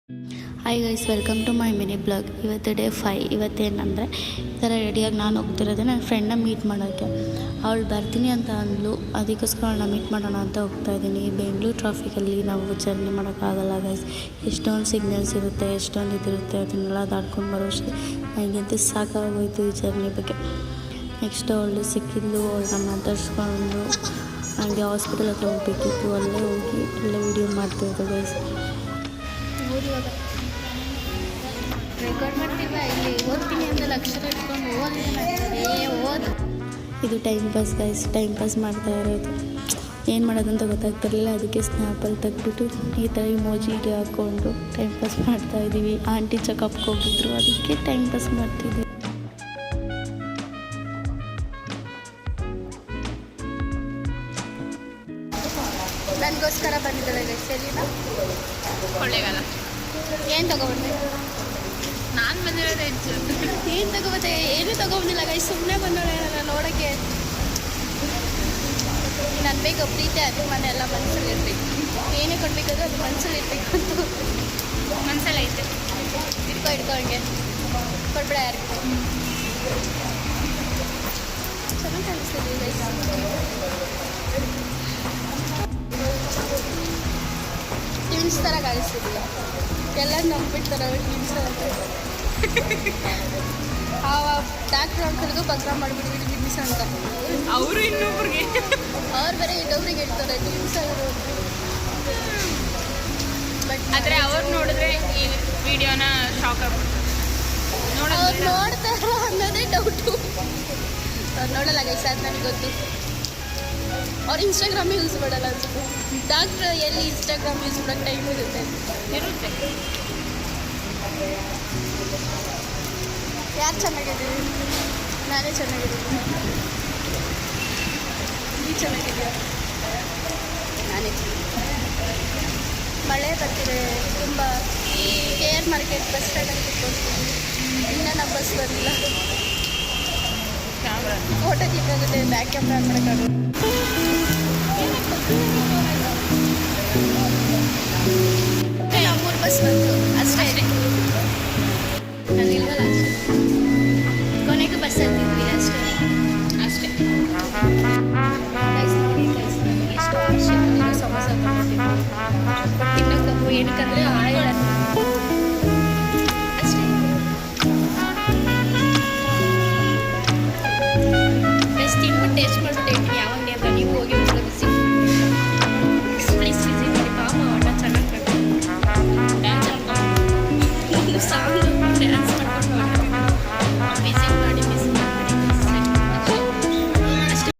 Hi guys, welcome to my mini blog. ಇವತ್ತು day 5. ಇವತ್ತೇನಂದರೆ ಈ ಥರ ರೆಡಿಯಾಗಿ ನಾನು ಹೋಗ್ತಿರೋದೆ ನನ್ನ ಫ್ರೆಂಡ್ನ ಮೀಟ್ ಮಾಡೋಕ್ಕೆ. ಅವಳು ಬರ್ತೀನಿ ಅಂತ ಅಂದ್ಲು, ಅದಕ್ಕೋಸ್ಕರ ಅವಳನ್ನ ಮೀಟ್ ಮಾಡೋಣ ಅಂತ ಹೋಗ್ತಾಯಿದ್ದೀನಿ. ಬೆಂಗಳೂರು ಟ್ರಾಫಿಕಲ್ಲಿ ನಾವು ಜರ್ನಿ ಮಾಡೋಕ್ಕಾಗಲ್ಲ ಗೈಸ್. ಎಷ್ಟೊಂದು ಸಿಗ್ನಲ್ಸ್ ಇರುತ್ತೆ, ಎಷ್ಟೊಂದು ಇದಿರುತ್ತೆ, ಅದನ್ನೆಲ್ಲ ದಾಟ್ಕೊಂಡು ಬರೋಷ್ಟು ನನಗಂತೂ ಸಾಕಾಗೋಯ್ತು ಈ ಜರ್ನಿ ಬಗ್ಗೆ. ನೆಕ್ಸ್ಟ್ ಅವಳು ಸಿಕ್ಕಿದ್ಲು, ಅವಳನ್ನ ಮಾತಾಡ್ಸ್ಕೊಂಡು ನನಗೆ ಹಾಸ್ಪಿಟಲ್ ಹತ್ರ ಹೋಗ್ಬೇಕಿತ್ತು. ಅಲ್ಲೇ ಹೋಗಿ ಒಳ್ಳೆ ವೀಡಿಯೋ ಮಾಡ್ತಾಯಿದ್ದೆ ಗೈಸ್. ರೆಕಾರ್ಡ್ ಮಾಡ್ತೀವ ಇಲ್ಲಿ ಓದ್ತೀನಿ ಅಂತ ಅಕ್ಷರ ಇಟ್ಕೊಂಡು ಓದು. ಇದು time pass guys, time pass ಮಾಡ್ತಾ ಇರೋದು. ಏನು ಮಾಡೋದಂತ ಗೊತ್ತಾಗ್ತಿರಲಿಲ್ಲ, ಅದಕ್ಕೆ ಸ್ನ್ಯಾಪಲ್ಲಿ ತೆಗ್ದುಬಿಟ್ಟು ಈ ಥರ ಇಮೋಜಿ ಹಾಕ್ಕೊಂಡು ಟೈಮ್ ಪಾಸ್ ಮಾಡ್ತಾಯಿದ್ದೀವಿ. ಆಂಟಿ ಚೆಕಪ್ಗೆ ಹೋಗಿದ್ರು, ಅದಕ್ಕೆ ಟೈಮ್ ಪಾಸ್ ಮಾಡ್ತಿದ್ವಿ. ನನಗೋಸ್ಕರ ಬಂದಿದ್ದಾಳೆ ಸರಿನಾ? ಕೊಳ್ಳೇಗಾಲ ಏನು ತಗೊಬಂದೆ? ನಾನು ಬಂದಿರೋದು ಹೆಚ್ಚು. ಏನು ತಗೊಬಂದೆ? ಏನೂ ತಗೊಬಂದಿಲ್ಲ ಗೈ, ಸುಮ್ಮನೆ ಬಂದೋಳೆ ನಾನು ನೋಡೋಕ್ಕೆ. ನಾನು ಬೇಗ ಪ್ರೀತಿ ಅಭಿಮಾನ ಎಲ್ಲ ಮನಸ್ಸಲ್ಲಿ ಇರಬೇಕು. ಏನೇ ಕೊಡಬೇಕಾದ್ರೂ ಅದು ಮನಸ್ಸಲ್ಲಿ ಇರಬೇಕು ಅಂತ ಮನಸ್ಸಲ್ಲಿ ಐತೆ. ಇಟ್ಕೊ ಹಂಗೆ ಕೊಡ್ಬೇಡ ಯಾರಿಗೂ. ಚೆನ್ನಾಗಿ ಕಾಣಿಸ್ತಿದ್ದೀವಿ ಗೈಸ್. ಟ್ವಿನ್ಸ್ ಥರ ಕಾಣಿಸ್ತಿದ್ದೀವಿ. ಎಲ್ಲ ನಂಬಿಡ್ತಾರೆ ಟ್ವಿನ್ಸ್ ಅಂತ. ಆ ಡಾಕ್ಟ್ರ್ ಅಂಕಲ್ಗೂ ಪತ್ರ ಮಾಡಿಬಿಡ್ಬಿಟ್ಟು ಟ್ವಿನ್ಸ್ ಅಂತ. ಅವರು ಇನ್ನೊಬ್ರಿಗೆ ಅವ್ರು ಬೇರೆ ಇನ್ನೊಬ್ರಿಗೆ ಹೇಳ್ತಾರೆ ಟ್ವಿನ್ಸ್ ಅವರು. ಬಟ್ ಆದರೆ ಅವ್ರು ನೋಡಿದ್ರೆ ಈ ವಿಡಿಯೋನ ಶಾಕ್ ಆಗ್ಬಿಡ್ತಾರೆ. ಅವ್ರು ನೋಡ್ತಾರೋ ಅನ್ನೋದೇ ಡೌಟು. ಅವ್ರು ನೋಡಲ್ಲ ಗೈಸ್, ಅದು ನನಗೆ ಗೊತ್ತು. ಅವ್ರು ಇನ್ಸ್ಟಾಗ್ರಾಮೇ ಯೂಸ್ ಮಾಡಲ್ಲ ಅನ್ಸುತ್ತೆ. ಡಾಕ್ಟ್ರ್ ಎಲ್ಲಿ ಇನ್ಸ್ಟಾಗ್ರಾಮ್ ಯೂಸ್ ಮಾಡೋಕ್ಕೆ ಟೈಮ್ ಇರುತ್ತೆ. ಯಾರು ಚೆನ್ನಾಗಿದ್ದೀವಿ? ನಾನೇ ಚೆನ್ನಾಗಿದ್ದೀನಿ. ನೀ ಚೆನ್ನಾಗಿದ್ದೀಯ? ನಾನೇ ಮಳೆ ಬರ್ತಿದೆ ತುಂಬ. ಈ KR ಮಾರ್ಕೆಟ್ ಬಸ್ ಸ್ಟ್ಯಾಂಡಲ್ಲಿ ಕೂತ್ಕೊಳ್ತೀನಿ. ಇನ್ನೂ ನಮ್ಮ ಬಸ್ ಬಂದಿಲ್ಲ. ಫೋಟೋ ತಿಕ್ಕಾಗುತ್ತೆ, ಬ್ಯಾಕ್ ಕ್ಯಾಮ್ರಾ ಮಾಡೋಕ್ಕಾಗುತ್ತೆ. ನಮ್ಮೂರು ಬಸ್ ಬಂತು ಅಷ್ಟೇ. ನಾನು ಇಲ್ವಲ್ಲ ಅಷ್ಟೇ. ಕೊನೆಗೂ ಬಸ್ ಹತ್ತಿದ್ವಿ ಅಷ್ಟೇ. ಎಷ್ಟು ಆಶೆ ಸಮೋಸ ತಿನ್ನೋಕ್ಕೂ ಏನಕ್ಕಂದರೆ ಆಯಿಲ್ ಅಷ್ಟೇ. ಬೆಸ್ಟ್ ತಿನ್ಬಿಟ್ಟು ಟೇಸ್ಟ್ ಮಾಡಿಬಿಟ್ಟು ಹೇಳ್ತೀನಿ ಯಾವ ಅಂಗಡಿ ಅಂತ. ನೀವು ಹೋಗಿ ಬಿಸಿ ಪ್ಲೀಸ್ ವಿಸಿಟ್ ಮಾಡಿ. ಪಾಪ ಆಟ ಚೆನ್ನಾಗಿ ಡ್ಯಾನ್ಸ್ ಸಾಂಗ್ ಡ್ಯಾನ್ಸ್